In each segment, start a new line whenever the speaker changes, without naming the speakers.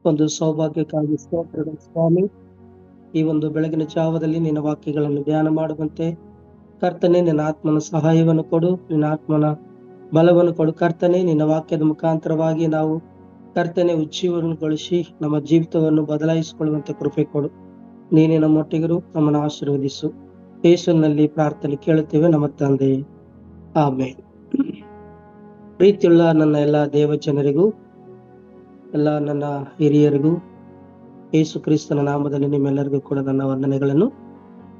ಒಂದು ಸೌಭಾಗ್ಯಕ್ಕಾಗಿ ಸ್ತೋತ್ರಗಳು ಸ್ವಾಮಿ. ಈ ಒಂದು ಬೆಳಗಿನ ಜಾವದಲ್ಲಿ ನಿನ್ನ ವಾಕ್ಯಗಳನ್ನು ಧ್ಯಾನ ಮಾಡುವಂತೆ ಕರ್ತನೆ ನಿನ್ನ ಆತ್ಮನ ಸಹಾಯವನ್ನು ಕೊಡು, ನಿನ್ನ ಆತ್ಮನ ಬಲವನ್ನು ಕೊಡು ಕರ್ತನೆ. ನಿನ್ನ ವಾಕ್ಯದ ಮುಖಾಂತರವಾಗಿ ನಾವು ಕರ್ತನೆ ಉಜ್ಜೀವನಗೊಳಿಸಿ ನಮ್ಮ ಜೀವಿತವನ್ನು ಬದಲಾಯಿಸಿಕೊಳ್ಳುವಂತೆ ಕೃಪೆ ಕೊಡು. ನೀನೇ ನಮ್ಮೊಟ್ಟಿಗರು, ನಮ್ಮನ್ನು ಆಶೀರ್ವದಿಸು. ಯೇಸುವಿನಲ್ಲಿ ಪ್ರಾರ್ಥನೆ ಕೇಳುತ್ತೇವೆ ನಮ್ಮ ತಂದೆ, ಆಮೆನ್. ಪ್ರೀತಿಯುಳ್ಳ ನನ್ನ ಎಲ್ಲ ದೇವ ಜನರಿಗೂ, ಎಲ್ಲ ನನ್ನ ಹಿರಿಯರಿಗೂ ಯೇಸು ಕ್ರಿಸ್ತನ ನಾಮದಲ್ಲಿ ನಿಮ್ಮೆಲ್ಲರಿಗೂ ಕೂಡ ನನ್ನ ವಂದನೆಗಳನ್ನು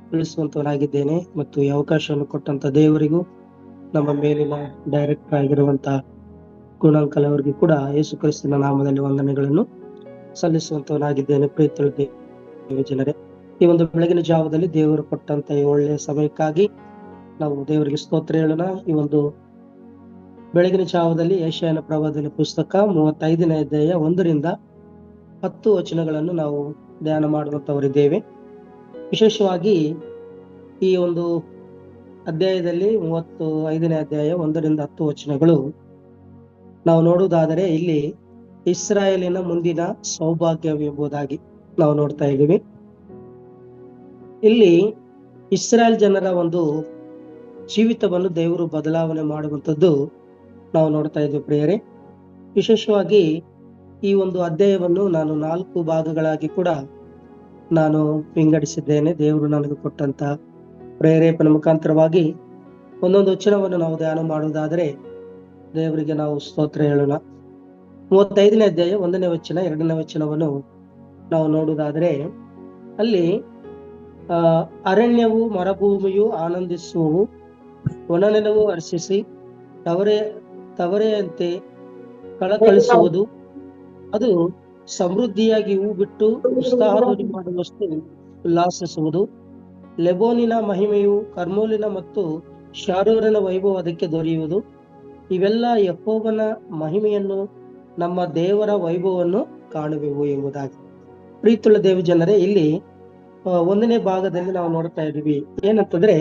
ತಿಳಿಸುವಂತವನಾಗಿದ್ದೇನೆ. ಮತ್ತು ಈ ಅವಕಾಶವನ್ನು ಕೊಟ್ಟಂತ ದೇವರಿಗೂ, ನಮ್ಮ ಮೇಲಿನ ಡೈರೆಕ್ಟರ್ ಆಗಿರುವಂತ ಗುಣಾಂಕಲ್ ಅವರಿಗೂ ಕೂಡ ಯೇಸು ಕ್ರಿಸ್ತನ ನಾಮದಲ್ಲಿ ವಂದನೆಗಳನ್ನು ಸಲ್ಲಿಸುವಂತವನಾಗಿದ್ದೇನೆ. ಪ್ರೀತಿಯುಳ್ಳ ದೇವ ಜನರೇ, ಈ ಒಂದು ಬೆಳಗಿನ ಜಾವದಲ್ಲಿ ದೇವರು ಕೊಟ್ಟಂತ ಈ ಒಳ್ಳೆಯ ಸಮಯಕ್ಕಾಗಿ ನಾವು ದೇವರಿಗೆ ಸ್ತೋತ್ರ ಹೇಳೋಣ. ಈ ಒಂದು ಬೆಳಗಿನ ಜಾವದಲ್ಲಿ ಯೆಶಾಯನ ಪ್ರವಾದನೆ ಪುಸ್ತಕ 35ನೇ ಅಧ್ಯಾಯ 1ರಿಂದ 10 ವಚನಗಳನ್ನು ನಾವು ಧ್ಯಾನ ಮಾಡುವಂತವರಿದ್ದೇವೆ. ವಿಶೇಷವಾಗಿ ಈ ಒಂದು ಅಧ್ಯಾಯದಲ್ಲಿ 35ನೇ ಅಧ್ಯಾಯ 1ರಿಂದ 10 ವಚನಗಳು ನಾವು ನೋಡುವುದಾದರೆ ಇಲ್ಲಿ ಇಸ್ರಾಯೇಲಿನ ಮುಂದಿನ ಸೌಭಾಗ್ಯವೆಂಬುದಾಗಿ ನಾವು ನೋಡ್ತಾ ಇದ್ದೀವಿ. ಇಲ್ಲಿ ಇಸ್ರಾಯೇಲ್ ಜನರ ಒಂದು ಜೀವಿತವನ್ನು ದೇವರು ಬದಲಾವಣೆ ಮಾಡುವಂಥದ್ದು ನಾವು ನೋಡ್ತಾ ಇದ್ದೀವಿ ಪ್ರಿಯರೇ. ವಿಶೇಷವಾಗಿ ಈ ಒಂದು ಅಧ್ಯಾಯವನ್ನು ನಾನು 4 ಭಾಗಗಳಾಗಿ ಕೂಡ ನಾನು ವಿಂಗಡಿಸಿದ್ದೇನೆ. ದೇವರು ನನಗೆ ಕೊಟ್ಟಂತ ಪ್ರೇರೇಪಣೆ ಮುಖಾಂತರವಾಗಿ ಒಂದೊಂದು ವಚನವನ್ನು ನಾವು ಧ್ಯಾನ ಮಾಡುವುದಾದರೆ ದೇವರಿಗೆ ನಾವು ಸ್ತೋತ್ರ ಹೇಳೋಣ. 35ನೇ ಅಧ್ಯಾಯ 1ನೇ ವಚನ 2ನೇ ವಚನವನ್ನು ನಾವು ನೋಡುವುದಾದರೆ ಅಲ್ಲಿ ಅರಣ್ಯವು ಮರುಭೂಮಿಯು ಆನಂದಿಸುವವು, ಒಣನೆಲವು ಹರ್ಷಿಸಿ ತವರೆಯಂತೆ ಕಳಕಳಿಸುವುದು, ಅದು ಸಮೃದ್ಧಿಯಾಗಿ ಹೂ ಬಿಟ್ಟು ಉತ್ಸಾಹಧ್ವನಿ ಮಾಡುವಷ್ಟು ಉಲ್ಲಾಸಿಸುವುದು. ಲೆಬೋನಿನ ಮಹಿಮೆಯು ಕರ್ಮೋಲಿನ ಮತ್ತು ಶಾರೋರಿನ ವೈಭವ ಅದಕ್ಕೆ ದೊರೆಯುವುದು. ಇವೆಲ್ಲ ಯೆಹೋವನ ಮಹಿಮೆಯನ್ನು, ನಮ್ಮ ದೇವರ ವೈಭವವನ್ನು ಕಾಣುವೆವು ಎಂಬುದಾಗಿ. ಪ್ರೀತಿಯುಳ್ಳ ದೇವ ಜನರೇ, ಇಲ್ಲಿ 1ನೇ ಭಾಗದಲ್ಲಿ ನಾವು ನೋಡ್ತಾ ಇದ್ದೀವಿ ಏನಂತಂದ್ರೆ,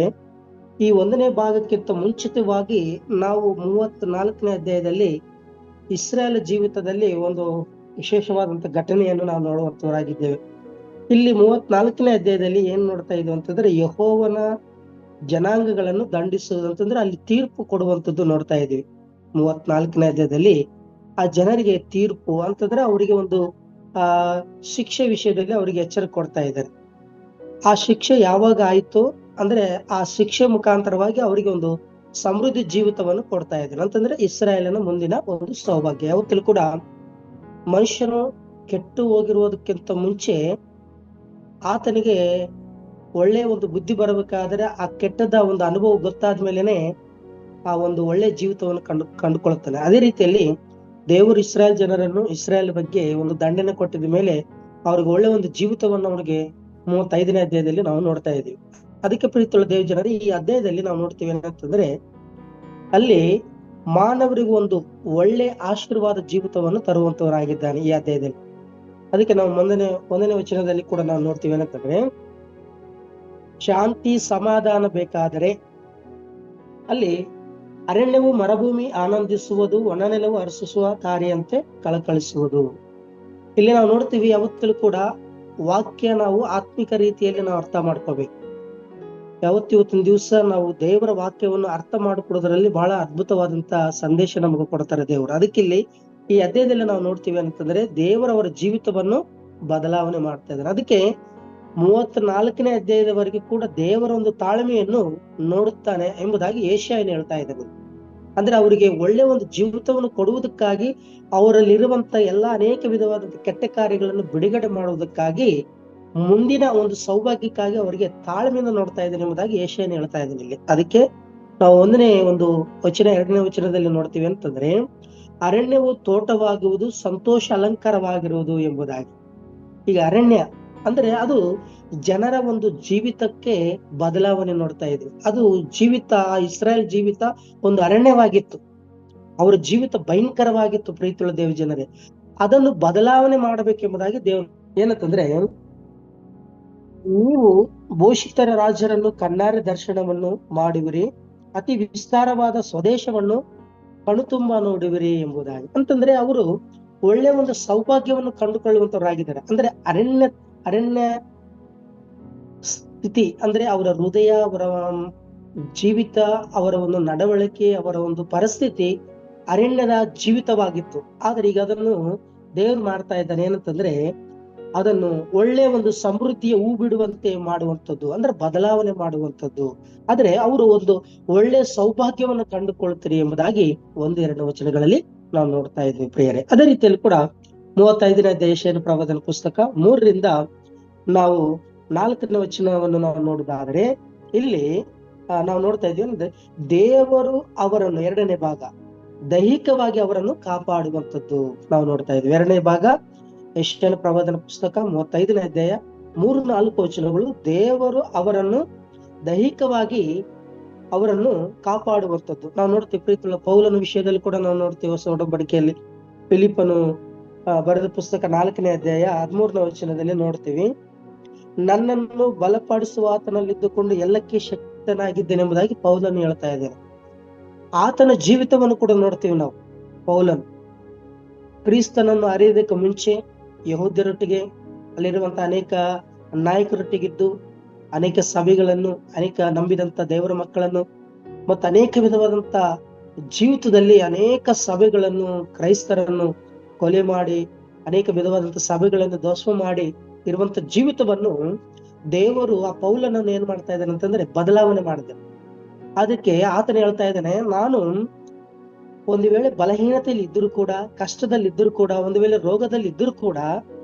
ಈ 1ನೇ ಭಾಗಕ್ಕಿಂತ ಮುಂಚಿತವಾಗಿ ನಾವು 34ನೇ ಅಧ್ಯಾಯದಲ್ಲಿ ಇಸ್ರಾಯೇಲ್ ಜೀವಿತದಲ್ಲಿ ಒಂದು ವಿಶೇಷವಾದಂತ ಘಟನೆಯನ್ನು ನಾವು ನೋಡುವಂತವರಾಗಿದ್ದೇವೆ. ಇಲ್ಲಿ 34ನೇ ಅಧ್ಯಾಯದಲ್ಲಿ ಏನ್ ನೋಡ್ತಾ ಇದ್ವಿ ಅಂತಂದ್ರೆ, ಯೆಹೋವನ ಜನಾಂಗಗಳನ್ನು ದಂಡಿಸುವುದಂತಂದ್ರೆ ಅಲ್ಲಿ ತೀರ್ಪು ಕೊಡುವಂತದ್ದು ನೋಡ್ತಾ ಇದೀವಿ. 34ನೇ ಅಧ್ಯಾಯದಲ್ಲಿ ಆ ಜನರಿಗೆ ತೀರ್ಪು ಅಂತಂದ್ರೆ ಅವರಿಗೆ ಒಂದು ಶಿಕ್ಷೆ ವಿಷಯದಲ್ಲಿ ಅವರಿಗೆ ಎಚ್ಚರಿಕೆ ಕೊಡ್ತಾ ಇದ್ದಾರೆ. ಆ ಶಿಕ್ಷೆ ಯಾವಾಗ ಆಯ್ತು ಅಂದ್ರೆ ಆ ಶಿಕ್ಷೆ ಮುಖಾಂತರವಾಗಿ ಅವರಿಗೆ ಒಂದು ಸಮೃದ್ಧಿ ಜೀವಿತವನ್ನು ಕೊಡ್ತಾ ಇದ್ದಾರೆ. ಅಂತಂದ್ರೆ ಇಸ್ರಾಯೇಲನ ಮುಂದಿನ ಒಂದು ಸೌಭಾಗ್ಯ. ಯಾವತ್ತೂ ಕೂಡ ಮನುಷ್ಯನು ಕೆಟ್ಟು ಹೋಗಿರುವುದಕ್ಕಿಂತ ಮುಂಚೆ ಆತನಿಗೆ ಒಳ್ಳೆಯ ಒಂದು ಬುದ್ಧಿ ಬರಬೇಕಾದ್ರೆ ಆ ಕೆಟ್ಟದ ಒಂದು ಅನುಭವ ಗೊತ್ತಾದ ಮೇಲೆನೆ ಆ ಒಂದು ಒಳ್ಳೆ ಜೀವಿತವನ್ನು ಕಂಡುಕೊಳ್ಳುತ್ತಾನೆ. ಅದೇ ರೀತಿಯಲ್ಲಿ ದೇವರು ಇಸ್ರಾಯೇಲ್ ಜನರನ್ನು, ಇಸ್ರಾಯೇಲ್ ಬಗ್ಗೆ ಒಂದು ದಂಡನೆ ಕೊಟ್ಟಿದ ಮೇಲೆ ಅವ್ರಿಗೆ ಒಳ್ಳೆ ಒಂದು ಜೀವಿತವನ್ನು ಅವ್ರಿಗೆ 35ನೇ ಅಧ್ಯಾಯದಲ್ಲಿ ನಾವು ನೋಡ್ತಾ ಇದ್ದೀವಿ. ಅದಕ್ಕೆ ಪ್ರೀತಿಯುಳ್ಳ ದೇವ ಜನರೇ, ಈ ಅಧ್ಯಾಯದಲ್ಲಿ ನಾವು ನೋಡ್ತೀವಿ ಏನಂತಂದ್ರೆ ಅಲ್ಲಿ ಮಾನವರಿಗೂ ಒಂದು ಒಳ್ಳೆ ಆಶೀರ್ವಾದ ಜೀವಿತವನ್ನು ತರುವಂತವರಾಗಿದ್ದಾನೆ ಈ ಅಧ್ಯಾಯದಲ್ಲಿ. ಅದಕ್ಕೆ ನಾವು 1ನೇ ವಚನದಲ್ಲಿ ಕೂಡ ನಾವು ನೋಡ್ತೀವಿ ಏನಂತಂದ್ರೆ, ಶಾಂತಿ ಸಮಾಧಾನ ಬೇಕಾದರೆ ಅಲ್ಲಿ ಅರಣ್ಯವು ಮರುಭೂಮಿ ಆನಂದಿಸುವುದು, ಒಣನೆಲವು ಹರ್ಷಿಸುವ ತಾರೆಯಂತೆ ಕಳಕಳಿಸುವುದು. ಇಲ್ಲಿ ನಾವು ನೋಡ್ತೀವಿ ಯಾವತ್ತೂ ಕೂಡ ವಾಕ್ಯ ನಾವು ಆತ್ಮಿಕ ರೀತಿಯಲ್ಲಿ ನಾವು ಅರ್ಥ ಮಾಡ್ಕೋಬೇಕು. ಇವತ್ತಿನ ದಿವಸ ನಾವು ದೇವರ ವಾಕ್ಯವನ್ನು ಅರ್ಥ ಮಾಡಿಕೊಡೋದ್ರಲ್ಲಿ ಬಹಳ ಅದ್ಭುತವಾದಂತ ಸಂದೇಶ ನಮಗೆ ಕೊಡ್ತಾರೆ ದೇವರು. ಅದಕ್ಕೆ ಇಲ್ಲಿ ಈ ಅಧ್ಯಾಯದಲ್ಲಿ ನಾವು ನೋಡ್ತೀವಿ ಅಂತಂದ್ರೆ ದೇವರವರ ಜೀವಿತವನ್ನು ಬದಲಾವಣೆ ಮಾಡ್ತಾ ಇದ್ದಾರೆ. ಅದಕ್ಕೆ 34ನೇ ಅಧ್ಯಾಯದವರೆಗೆ ಕೂಡ ದೇವರ ಒಂದು ತಾಳ್ಮೆಯನ್ನು ನೋಡುತ್ತಾನೆ ಎಂಬುದಾಗಿ ಯೆಶಾಯನು ಹೇಳ್ತಾ ಇದ್ದಾನೆ. ಅಂದ್ರೆ ಅವರಿಗೆ ಒಳ್ಳೆ ಒಂದು ಜೀವಿತವನ್ನು ಕೊಡುವುದಕ್ಕಾಗಿ ಅವರಲ್ಲಿರುವಂತ ಎಲ್ಲ ಅನೇಕ ವಿಧವಾದಂತ ಕೆಟ್ಟ ಕಾರ್ಯಗಳನ್ನು ಬಿಡುಗಡೆ ಮಾಡುವುದಕ್ಕಾಗಿ ಮುಂದಿನ ಒಂದು ಸೌಭಾಗ್ಯಕ್ಕಾಗಿ ಅವರಿಗೆ ತಾಳ್ಮೆಯಿಂದ ನೋಡ್ತಾ ಇದ್ದಾನೆ ಎಂಬುದಾಗಿ ಯೆಶಾಯನು ಹೇಳ್ತಾ ಇದ್ದಾನೆ ಇಲ್ಲಿ. ಅದಕ್ಕೆ ನಾವು 1ನೇ ಒಂದು ವಚನ 2ನೇ ವಚನದಲ್ಲಿ ನೋಡ್ತೀವಿ ಅಂತಂದ್ರೆ, ಅರಣ್ಯವು ತೋಟವಾಗುವುದು, ಸಂತೋಷ ಅಲಂಕಾರವಾಗಿರುವುದು ಎಂಬುದಾಗಿ. ಈಗ ಅರಣ್ಯ ಅಂದ್ರೆ ಅದು ಜನರ ಒಂದು ಜೀವಿತಕ್ಕೆ ಬದಲಾವಣೆ ನೋಡ್ತಾ ಇದ್ವಿ. ಅದು ಜೀವಿತ, ಇಸ್ರಾಯೇಲ್ ಜೀವಿತ ಒಂದು ಅರಣ್ಯವಾಗಿತ್ತು. ಅವರ ಜೀವಿತ ಭಯಂಕರವಾಗಿತ್ತು ಪ್ರೀತಿಯುಳ್ಳ ದೇವ ಜನರೇ. ಅದನ್ನು ಬದಲಾವಣೆ ಮಾಡಬೇಕೆಂಬುದಾಗಿ ದೇವರು ಏನಂತಂದ್ರೆ, ನೀವು ಭೂಷಿತರ ರಾಜರನ್ನು ಕಣ್ಣಾರೆ ದರ್ಶನವನ್ನು ಮಾಡುವಿರಿ, ಅತಿ ವಿಸ್ತಾರವಾದ ಸ್ವದೇಶವನ್ನು ಕಣುತುಂಬ ನೋಡುವಿರಿ ಎಂಬುದಾಗಿ. ಅಂತಂದ್ರೆ ಅವರು ಒಳ್ಳೆ ಒಂದು ಸೌಭಾಗ್ಯವನ್ನು ಕಂಡುಕೊಳ್ಳುವಂತವರಾಗಿದ್ದಾರೆ. ಅಂದ್ರೆ ಅರಣ್ಯ ಸ್ಥಿತಿ ಅಂದ್ರೆ ಅವರ ಹೃದಯ, ಅವರ ಜೀವಿತ, ಅವರ ಒಂದು ನಡವಳಿಕೆ, ಅವರ ಒಂದು ಪರಿಸ್ಥಿತಿ ಅರಣ್ಯದ ಜೀವಿತವಾಗಿತ್ತು. ಆದ್ರೆ ಈಗ ಅದನ್ನು ದೇವ್ರು ಮಾಡ್ತಾ ಇದ್ದಾನೆ ಏನಂತಂದ್ರೆ, ಅದನ್ನು ಒಳ್ಳೆ ಒಂದು ಸಮೃದ್ಧಿಯ ಹೂ ಬಿಡುವಂತೆ ಮಾಡುವಂಥದ್ದು, ಅಂದ್ರೆ ಬದಲಾವಣೆ ಮಾಡುವಂಥದ್ದು. ಆದ್ರೆ ಅವರು ಒಂದು ಒಳ್ಳೆ ಸೌಭಾಗ್ಯವನ್ನು ಕಂಡುಕೊಳ್ತೀರಿ ಎಂಬುದಾಗಿ 1-2 ವಚನಗಳಲ್ಲಿ ನಾವು ನೋಡ್ತಾ ಇದ್ವಿ ಪ್ರಿಯರೇ. ಅದೇ ರೀತಿಯಲ್ಲಿ ಕೂಡ 35ನೇ ಯೆಶಾಯನ ಪ್ರವಾದನ ಪುಸ್ತಕ 3ರಿಂದ ನಾವು 4ನೇ ವಚನವನ್ನು ನಾವು ನೋಡುವುದಾದರೆ, ಇಲ್ಲಿ ನಾವು ನೋಡ್ತಾ ಇದ್ವಿ ಅಂದ್ರೆ ದೇವರು ಅವರನ್ನು 2ನೇ ಭಾಗ ದೈಹಿಕವಾಗಿ ಅವರನ್ನು ಕಾಪಾಡುವಂಥದ್ದು ನಾವು ನೋಡ್ತಾ ಇದ್ವಿ. 2ನೇ ಭಾಗ ಯೆಶಾಯನ ಪ್ರವಾದನ ಪುಸ್ತಕ 35ನೇ ಅಧ್ಯಾಯ 3-4 ವಚನಗಳು ದೇವರು ಅವರನ್ನು ದೈಹಿಕವಾಗಿ ಅವರನ್ನು ಕಾಪಾಡುವಂಥದ್ದು ನಾವು ನೋಡ್ತೀವಿ. ಪ್ರೀತಿಯುಳ್ಳ ಪೌಲನ ವಿಷಯದಲ್ಲಿ ಕೂಡ ನಾವು ನೋಡ್ತೀವಿ. ಹೊಸ ಒಡಂಬಡಿಕೆಯಲ್ಲಿ ಫಿಲಿಪ್ಪನು ಬರೆದ ಪುಸ್ತಕ 4ನೇ ಅಧ್ಯಾಯ 13ನೇ ವಚನದಲ್ಲಿ ನೋಡ್ತೀವಿ, ನನ್ನನ್ನು ಬಲಪಡಿಸುವ ಆತನಲ್ಲಿದ್ದುಕೊಂಡು ಎಲ್ಲಕ್ಕೆ ಶಕ್ತನಾಗಿದ್ದೇನೆಂಬುದಾಗಿ ಪೌಲನು ಹೇಳ್ತಾ ಇದ್ದಾನೆ. ಆತನ ಜೀವಿತವನ್ನು ಕೂಡ ನೋಡ್ತೀವಿ ನಾವು. ಪೌಲನು ಕ್ರಿಸ್ತನನ್ನು ಅರಿಯೋದಕ್ಕೆ ಮುಂಚೆ ಯಹೂದ್ಯರೊಟ್ಟಿಗೆ, ಅಲ್ಲಿರುವಂತಹ ಅನೇಕ ನಾಯಕರೊಟ್ಟಿಗಿದ್ದು ಅನೇಕ ಸಭೆಗಳನ್ನು, ಅನೇಕ ನಂಬಿದಂತ ದೇವರ ಮಕ್ಕಳನ್ನು ಮತ್ತು ಅನೇಕ ವಿಧವಾದಂತ ಜೀವಿತದಲ್ಲಿ ಅನೇಕ ಸಭೆಗಳನ್ನು, ಕ್ರೈಸ್ತರನ್ನು ಕೊಲೆ ಮಾಡಿ, ಅನೇಕ ವಿಧವಾದಂತ ಸಭೆಗಳನ್ನು ಧ್ವಂಸ ಮಾಡಿ ಇರುವಂತ ಜೀವಿತವನ್ನು ದೇವರು ಆ ಪೌಲನನ್ನು ಏನ್ ಮಾಡ್ತಾ ಇದ್ದಾನೆ ಅಂತಂದ್ರೆ ಬದಲಾವಣೆ ಮಾಡಿದೆ. ಅದಕ್ಕೆ ಆತನ ಹೇಳ್ತಾ ಇದ್ದಾನೆ, ನಾನು ಒಂದು ವೇಳೆ ಬಲಹೀನತೆಯಲ್ಲಿ ಇದ್ದರೂ ಕೂಡ, ಕಷ್ಟದಲ್ಲಿ ಇದ್ದರೂ ಕೂಡ, ಒಂದು ವೇಳೆ ರೋಗದಲ್ಲಿ ಇದ್ದರೂ ಕೂಡ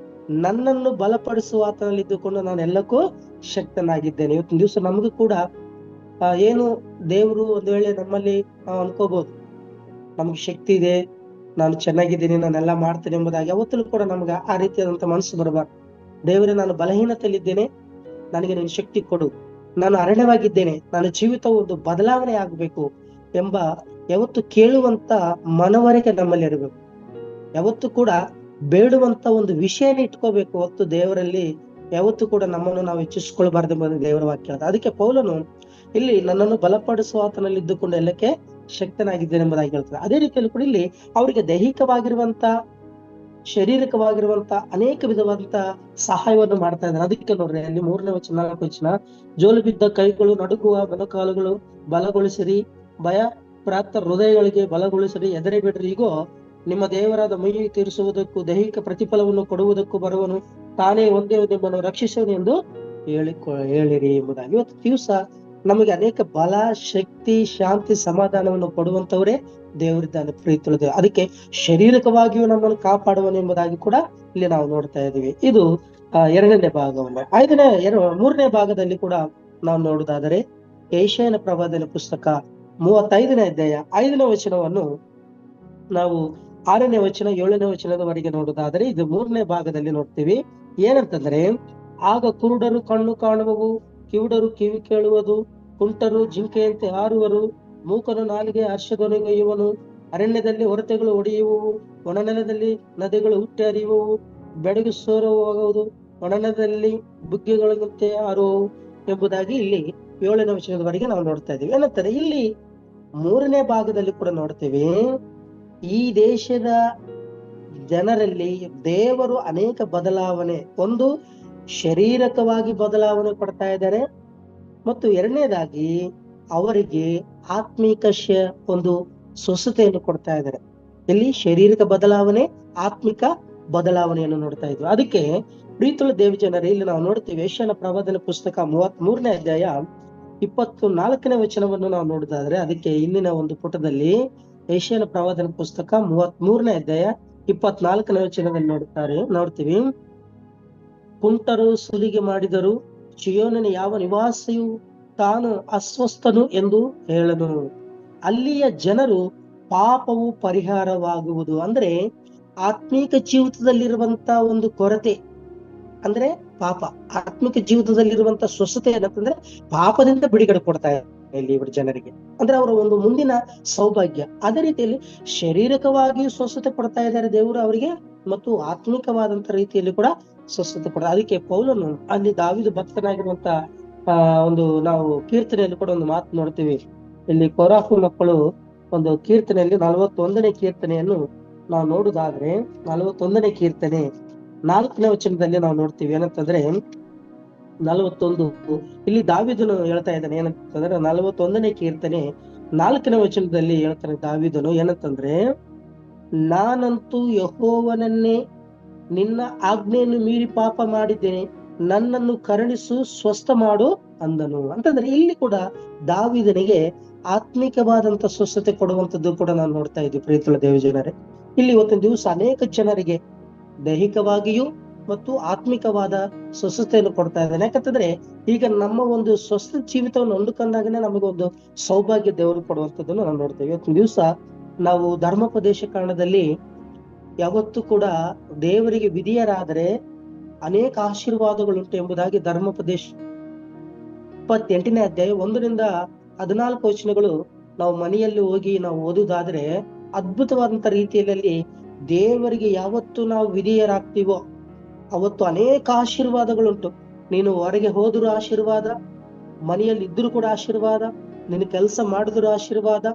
ನನ್ನನ್ನು ಬಲಪಡಿಸುವ ಆತನಲ್ಲಿ ಇದ್ದುಕೊಂಡು ನಾನು ಎಲ್ಲಕ್ಕೂ ಶಕ್ತನಾಗಿದ್ದೇನೆ. ಇವತ್ತಿನ ದಿವಸ ನಮಗೂ ಕೂಡ ಏನು ದೇವರು ಒಂದು ವೇಳೆ ನಮ್ಮಲ್ಲಿ ನಾವು ಅನ್ಕೋಬಹುದು, ನಮ್ಗೆ ಶಕ್ತಿ ಇದೆ, ನಾನು ಚೆನ್ನಾಗಿದ್ದೀನಿ, ನಾನೆಲ್ಲ ಮಾಡ್ತೇನೆ ಎಂಬುದಾಗಿ ಯಾವತ್ತೂ ಕೂಡ ನಮ್ಗೆ ಆ ರೀತಿಯಾದಂತ ಮನಸ್ಸು ಬರಬಾರ್ದು. ದೇವರೇ, ನಾನು ಬಲಹೀನತೆಯಲ್ಲಿದ್ದೇನೆ, ನನಗೆ ನೀನು ಶಕ್ತಿ ಕೊಡು, ನಾನು ಅರಣ್ಯವಾಗಿದ್ದೇನೆ, ನನ್ನ ಜೀವಿತ ಒಂದು ಬದಲಾವಣೆ ಆಗ್ಬೇಕು ಎಂಬ ಯಾವತ್ತು ಕೇಳುವಂತ ಮನವರಿಕೆ ನಮ್ಮಲ್ಲಿ ಇರಬೇಕು. ಯಾವತ್ತು ಕೂಡ ಬೇಡುವಂತ ಒಂದು ವಿಷಯನ ಇಟ್ಕೋಬೇಕು ಹೊತ್ತು ದೇವರಲ್ಲಿ ಯಾವತ್ತು ಕೂಡ ನಮ್ಮನ್ನು ನಾವು ಹೆಚ್ಚಿಸ್ಕೊಳ್ಬಾರ್ದು ಎಂಬುದು ದೇವರ ವಾಕ್ಯ. ಅದಕ್ಕೆ ಪೌಲನು ಇಲ್ಲಿ ನನ್ನನ್ನು ಬಲಪಡಿಸುವ ಆತನಲ್ಲಿ ಇದ್ದುಕೊಂಡು ಎಲ್ಲಕ್ಕೆ ಶಕ್ತನಾಗಿದ್ದೇನೆ ಎಂಬುದಾಗಿ ಹೇಳ್ತಾರೆ. ಅದೇ ರೀತಿಯಲ್ಲಿ ಕೂಡ ಇಲ್ಲಿ ಅವರಿಗೆ ದೈಹಿಕವಾಗಿರುವಂತ, ಶಾರೀರಿಕವಾಗಿರುವಂತ ಅನೇಕ ವಿಧವಾದಂತ ಸಹಾಯವನ್ನು ಮಾಡ್ತಾ ಇದ್ದಾರೆ. ಅದಕ್ಕೆ ನೋಡ್ರಿ ಅಲ್ಲಿ 3ನೇ ವಚನ 4ನೇ ವಚನ, ಜೋಲು ಬಿದ್ದ ಕೈಗಳು, ನಡುಗುವ ಮೊಣಕಾಲುಗಳು ಬಲಗೊಳಿಸಿರಿ, ಭಯ ಪ್ರಾಪ್ತ ಹೃದಯಗಳಿಗೆ ಬಲಗೊಳಿಸಿರಿ, ಎದರಿ ಬಿಡ್ರಿ. ಈಗೋ ನಿಮ್ಮ ದೇವರಾದ ಮೈ ತೀರಿಸುವುದಕ್ಕೂ ದೈಹಿಕ ಪ್ರತಿಫಲವನ್ನು ಕೊಡುವುದಕ್ಕೂ ಬರುವನು, ತಾನೇ ಒಂದೇ ನಿಮ್ಮನ್ನು ರಕ್ಷಿಸುವನು ಎಂದು ಹೇಳಿರಿ ಎಂಬುದಾಗಿ. ಇವತ್ತು ದಿವಸ ನಮಗೆ ಅನೇಕ ಬಲ, ಶಕ್ತಿ, ಶಾಂತಿ, ಸಮಾಧಾನವನ್ನು ಕೊಡುವಂತವರೇ ದೇವರಿದ್ದಾನೆ ಪ್ರೀತಿಯುಳ್ಳ ದೇವರು. ಅದಕ್ಕೆ ಶಾರೀರಿಕವಾಗಿಯೂ ನಮ್ಮನ್ನು ಕಾಪಾಡುವನು ಎಂಬುದಾಗಿ ಕೂಡ ಇಲ್ಲಿ ನಾವು ನೋಡ್ತಾ ಇದ್ದೀವಿ. ಇದು 2ನೇ ಭಾಗವನ್ನು. 3ನೇ ಭಾಗದಲ್ಲಿ ಕೂಡ ನಾವು ನೋಡುವುದಾದರೆ ಯೆಶಾಯನ ಪ್ರವಾದನ ಪುಸ್ತಕ 35ನೇ ಅಧ್ಯಾಯ 5ನೇ ವಚನವನ್ನು ನಾವು 6ನೇ ವಚನ 7ನೇ ವಚನದವರೆಗೆ ನೋಡುವುದಾದರೆ, ಇದು 3ನೇ ಭಾಗದಲ್ಲಿ ನೋಡ್ತೀವಿ. ಏನಂತಂದ್ರೆ, ಆಗ ಕುರುಡರು ಕಣ್ಣು ಕಾಣುವವು, ಕಿವುಡರು ಕಿವಿ ಕೇಳುವುದು, ಕುಂಟರು ಜಿಂಕೆಯಂತೆ ಹಾರುವರು, ಮೂಕನು ನಾಲಿಗೆ ಹರ್ಷಧ್ವನಿಗೈಯುವನು, ಅರಣ್ಯದಲ್ಲಿ ಹೊರತೆಗಳು ಒಡೆಯುವವು, ಒಣನೆಲದಲ್ಲಿ ನದಿಗಳು ಹುಟ್ಟಿ ಹರಿಯುವವು, ಬೆಡಗು ಸೋರುವುದು, ಒಣನೆಲದಲ್ಲಿ ಬುಗ್ಗೆಗಳಂತೆ ಹಾರುವವು ಎಂಬುದಾಗಿ ಇಲ್ಲಿ 7ನೇ ವಚನದವರೆಗೆ ನಾವು ನೋಡ್ತಾ ಇದ್ದೀವಿ. ಏನಂತಾರೆ ಇಲ್ಲಿ 3ನೇ ಭಾಗದಲ್ಲಿ ಕೂಡ ನೋಡ್ತೀವಿ, ಈ ದೇಶದ ಜನರಲ್ಲಿ ದೇವರು ಅನೇಕ ಬದಲಾವಣೆ, ಒಂದು ಶಾರೀರಿಕವಾಗಿ ಬದಲಾವಣೆ ಕೊಡ್ತಾ ಇದ್ದಾರೆ, ಮತ್ತು 2ನೇದಾಗಿ ಅವರಿಗೆ ಆತ್ಮಿಕ ಒಂದು ಸ್ವಸ್ಥತೆಯನ್ನು ಕೊಡ್ತಾ ಇದ್ದಾರೆ. ಇಲ್ಲಿ ಶಾರೀರಿಕ ಬದಲಾವಣೆ, ಆತ್ಮಿಕ ಬದಲಾವಣೆಯನ್ನು ನೋಡ್ತಾ ಇದ್ವಿ. ಅದಕ್ಕೆ ಪ್ರೀತಿಯುಳ್ಳ ದೇವ ಜನರೇ, ಇಲ್ಲಿ ನಾವು ನೋಡ್ತೀವಿ ಯೆಶಾಯನ ಪ್ರವಾದನ ಪುಸ್ತಕ 33ನೇ ಅಧ್ಯಾಯ 24ನೇ ವಚನವನ್ನು ನಾವು ನೋಡುವುದಾದ್ರೆ, ಅದಕ್ಕೆ ಇಂದಿನ ಒಂದು ಪುಟದಲ್ಲಿ ಯೆಶಾಯನ ಪ್ರವಾದನ ಪುಸ್ತಕ 33ನೇ ಅಧ್ಯಾಯ 24ನೇ ವಚನದಲ್ಲಿ ನೋಡ್ತೀವಿ, ಕುಂಟರು ಸುಲಿಗೆ ಮಾಡಿದರು, ಚೀಯೋನಿನ ಯಾವ ನಿವಾಸಿಯು ತಾನು ಅಸ್ವಸ್ಥನು ಎಂದು ಹೇಳನು, ಅಲ್ಲಿಯ ಜನರು ಪಾಪವು ಪರಿಹಾರವಾಗುವುದು. ಅಂದ್ರೆ ಆತ್ಮಿಕ ಜೀವಿತದಲ್ಲಿರುವಂತ ಒಂದು ಕೊರತೆ ಅಂದ್ರೆ ಪಾಪ, ಆತ್ಮಿಕ ಜೀವಿತದಲ್ಲಿರುವಂತ ಸ್ವಸ್ಥತೆ ಏನಂತಂದ್ರೆ ಪಾಪದಿಂದ ಬಿಡುಗಡೆ ಕೊಡ್ತಾ ಇದೆ ಇಲ್ಲಿ ಇವರು ಜನರಿಗೆ, ಅಂದ್ರೆ ಅವರ ಒಂದು ಮುಂದಿನ ಸೌಭಾಗ್ಯ. ಅದೇ ರೀತಿಯಲ್ಲಿ ಶಾರೀರಿಕವಾಗಿ ಸ್ವಸ್ಥತೆ ಕೊಡ್ತಾ ಇದ್ದಾರೆ ದೇವರು ಅವರಿಗೆ, ಮತ್ತು ಆತ್ಮಿಕವಾದಂತ ರೀತಿಯಲ್ಲಿ ಕೂಡ ಸ್ವಸ್ಥತೆ ಕೊಡ್ತಾರೆ. ಅದಕ್ಕೆ ಪೌಲನು ಅಲ್ಲಿ ದಾವೀದ ಭಕ್ತನಾಗಿರುವಂತ ಒಂದು ನಾವು ಕೀರ್ತನೆಯಲ್ಲಿ ಕೂಡ ಒಂದು ಮಾತು ನೋಡ್ತೀವಿ. ಇಲ್ಲಿ ಕೊರಾಫು ಮಕ್ಕಳು ಒಂದು ಕೀರ್ತನೆಯಲ್ಲಿ 41ನೇ ಕೀರ್ತನೆಯನ್ನು ನಾವು ನೋಡುದಾದ್ರೆ 41ನೇ ಕೀರ್ತನೆ 4ನೇ ವಚನದಲ್ಲಿ ನಾವು ನೋಡ್ತೀವಿ. ಏನಂತಂದ್ರೆ 41 ಇಲ್ಲಿ ದಾವೀದನು ಹೇಳ್ತಾ ಇದ್ದಾನೆ. ಏನಂತಂದ್ರೆ 41ನೇ ಕೀರ್ತನೆ 4ನೇ ವಚನದಲ್ಲಿ ಹೇಳ್ತಾನೆ ದಾವೀದನು. ಏನಂತಂದ್ರೆ, ನಾನಂತೂ ಯೆಹೋವನನ್ನೇ ನಿನ್ನ ಆಜ್ಞೆಯನ್ನು ಮೀರಿ ಪಾಪ ಮಾಡಿದ್ದೇನೆ, ನನ್ನನ್ನು ಕರುಣಿಸು, ಸ್ವಸ್ಥ ಮಾಡು ಅಂದನು. ಅಂತಂದ್ರೆ ಇಲ್ಲಿ ಕೂಡ ದಾವೀದನಿಗೆ ಆತ್ಮಿಕವಾದಂತ ಸ್ವಸ್ಥತೆ ಕೊಡುವಂತದ್ದು ಕೂಡ ನಾವು ನೋಡ್ತಾ ಇದ್ವಿ. ಪ್ರೀತಿಯ ದೇವಜನರೇ, ಇಲ್ಲಿ ಇವತ್ತಿನ ದಿವಸ ಅನೇಕ ಜನರಿಗೆ ದೈಹಿಕವಾಗಿಯೂ ಮತ್ತು ಆತ್ಮಿಕವಾದ ಸ್ವಸ್ಥತೆಯನ್ನು ಕೊಡ್ತಾ ಇದ್ದಾನೆ. ಯಾಕಂತಂದ್ರೆ ಈಗ ನಮ್ಮ ಒಂದು ಸ್ವಸ್ಥ ಜೀವಿತವನ್ನು ಹೊಂದ್ಕೊಂಡಾಗನೇ ನಮಗೊಂದು ಸೌಭಾಗ್ಯ ದೇವರು ಕೊಡುವಂತದ್ದನ್ನು ನಾವು ನೋಡ್ತೇವೆ. ಇವತ್ತಿನ ದಿವಸ ನಾವು ಧರ್ಮೋಪದೇಶ ಕಾರಣದಲ್ಲಿ ಯಾವತ್ತೂ ಕೂಡ ದೇವರಿಗೆ ವಿಧಿಯರಾದರೆ ಅನೇಕ ಆಶೀರ್ವಾದಗಳುಂಟು ಎಂಬುದಾಗಿ ಧರ್ಮೋಪದೇಶ 28ನೇ ಅಧ್ಯಾಯ 1ರಿಂದ 14 ವಚನಗಳು ನಾವು ಮನೆಯಲ್ಲಿ ಹೋಗಿ ನಾವು ಓದುವುದಾದ್ರೆ ಅದ್ಭುತವಾದಂತ ರೀತಿಯಲ್ಲಿ ದೇವರಿಗೆ ಯಾವತ್ತು ನಾವು ವಿಧಿಯರಾಗ್ತೀವೋ ಅವತ್ತು ಅನೇಕ ಆಶೀರ್ವಾದಗಳುಂಟು. ನೀನು ಹೊರಗೆ ಹೋದರೂ ಆಶೀರ್ವಾದ, ಮನೆಯಲ್ಲಿ ಇದ್ರೂ ಕೂಡ ಆಶೀರ್ವಾದ, ನಿನ್ನ ಕೆಲಸ ಮಾಡಿದ್ರು ಆಶೀರ್ವಾದ,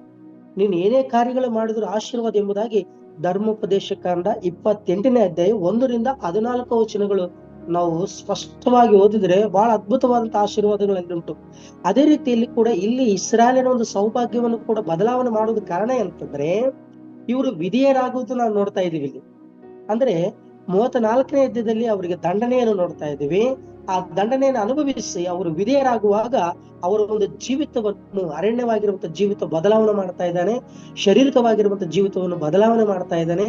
ನೀನು ಏನೇ ಕಾರ್ಯಗಳು ಮಾಡಿದ್ರು ಆಶೀರ್ವಾದ ಎಂಬುದಾಗಿ ಧರ್ಮೋಪದೇಶ ಕಾಂಡ 28ನೇ ಅಧ್ಯಾಯ 1ರಿಂದ 14 ವಚನಗಳು ನಾವು ಸ್ಪಷ್ಟವಾಗಿ ಓದಿದ್ರೆ ಬಹಳ ಅದ್ಭುತವಾದಂತಹ ಆಶೀರ್ವಾದಗಳಲ್ಲಿ ಉಂಟು. ಅದೇ ರೀತಿಯಲ್ಲಿ ಕೂಡ ಇಲ್ಲಿ ಇಸ್ರಾಯೇಲಿನ ಒಂದು ಸೌಭಾಗ್ಯವನ್ನು ಕೂಡ ಬದಲಾವಣೆ ಮಾಡುವುದು ಕಾರಣ ಅಂತಂದ್ರೆ ಇವರು ವಿಧೇಯರಾಗುವುದು ನಾವು ನೋಡ್ತಾ ಇದೀವಿ ಇಲ್ಲಿ. ಅಂದ್ರೆ 34ನೇ ಅಧ್ಯಾಯದಲ್ಲಿ ಅವರಿಗೆ ದಂಡನೆಯನ್ನು ನೋಡ್ತಾ ಇದ್ದೀವಿ. ಆ ದಂಡನೆಯನ್ನು ಅನುಭವಿಸಿ ಅವರು ವಿಧೇಯರಾಗುವಾಗ ಅವರ ಒಂದು ಜೀವಿತವನ್ನು, ಅರಣ್ಯವಾಗಿರುವಂತಹ ಜೀವಿತ ಬದಲಾವಣೆ ಮಾಡ್ತಾ ಇದ್ದಾನೆ, ಶಾರೀರಿಕವಾಗಿರುವಂತಹ ಜೀವಿತವನ್ನು ಬದಲಾವಣೆ ಮಾಡ್ತಾ ಇದ್ದಾನೆ